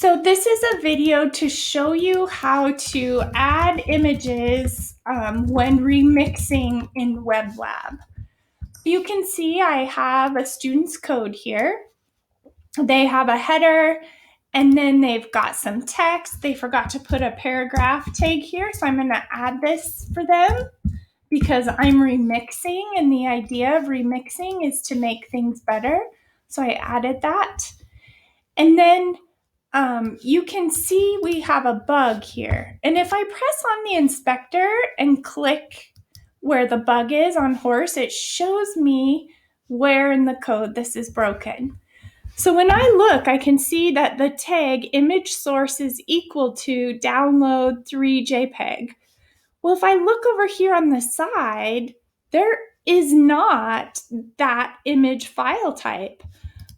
So this is a video to show you how to add images when remixing in WebLab. You can see I have a student's code here. They have a header and then they've got some text. They forgot to put a paragraph tag here, so I'm going to add this for them because I'm remixing, and the idea of remixing is to make things better. So I added that. And then you can see we have a bug here. And if I press on the inspector and click where the bug is on horse, it shows me where in the code this is broken. So when I look, I can see that the tag image source is equal to download 3 JPEG. Well, if I look over here on the side, there is not that image file type.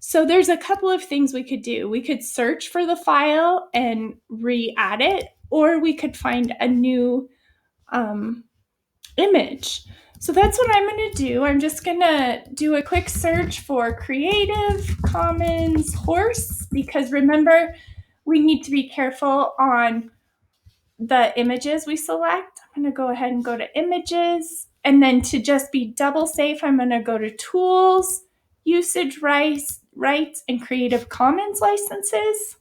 So there's a couple of things we could do. We could search for the file and re-add it, or we could find a new image. So that's what I'm going to do. I'm just going to do a quick search for Creative Commons horse, because remember, we need to be careful on the images we select. I'm going to go ahead and go to images, and then to just be double safe, I'm going to go to tools, usage rights, and Creative Commons licenses.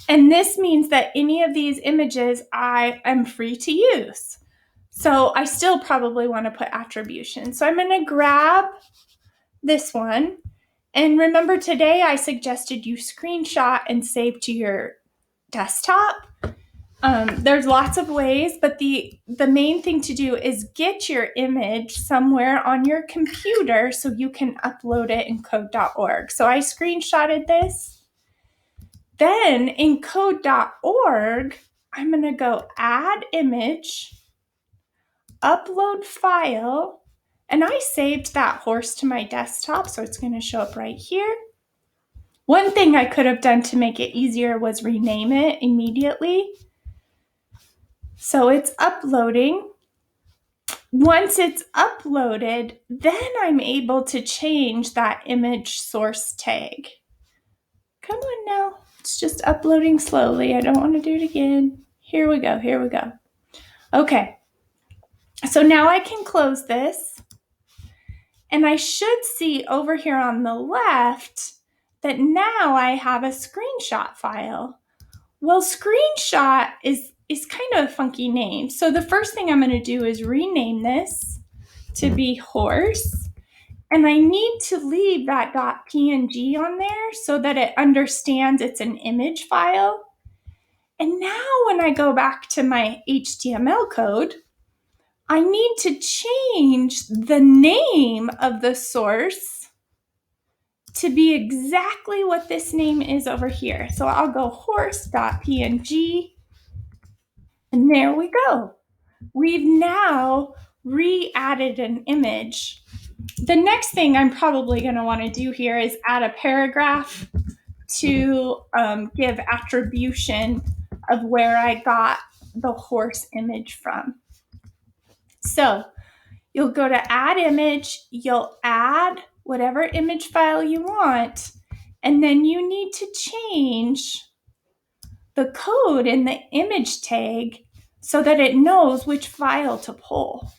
And this means that any of these images I am free to use. So I still probably want to put attribution. So I'm going to grab this one. And remember, today I suggested you screenshot and save to your desktop. There's lots of ways, but the main thing to do is get your image somewhere on your computer so you can upload it in code.org. So I screenshotted this. Then in code.org, I'm going to go add image, upload file, and I saved that horse to my desktop, so it's going to show up right here. One thing I could have done to make it easier was rename it immediately. So it's uploading. Once it's uploaded, then I'm able to change that image source tag. Come on now. It's just uploading slowly. I don't want to do it again. Here we go. Here we go. Okay. So now I can close this. And I should see over here on the left that now I have a screenshot file. Well, screenshot is kind of a funky name. So the first thing I'm going to do is rename this to be horse. And I need to leave that .png on there so that it understands it's an image file. And now when I go back to my HTML code, I need to change the name of the source to be exactly what this name is over here. So I'll go horse.png, and there we go. We've now re-added an image. The next thing I'm probably going to want to do here is add a paragraph to give attribution of where I got the horse image from. So you'll go to add image, you'll add whatever image file you want, and then you need to change the code in the image tag so that it knows which file to pull.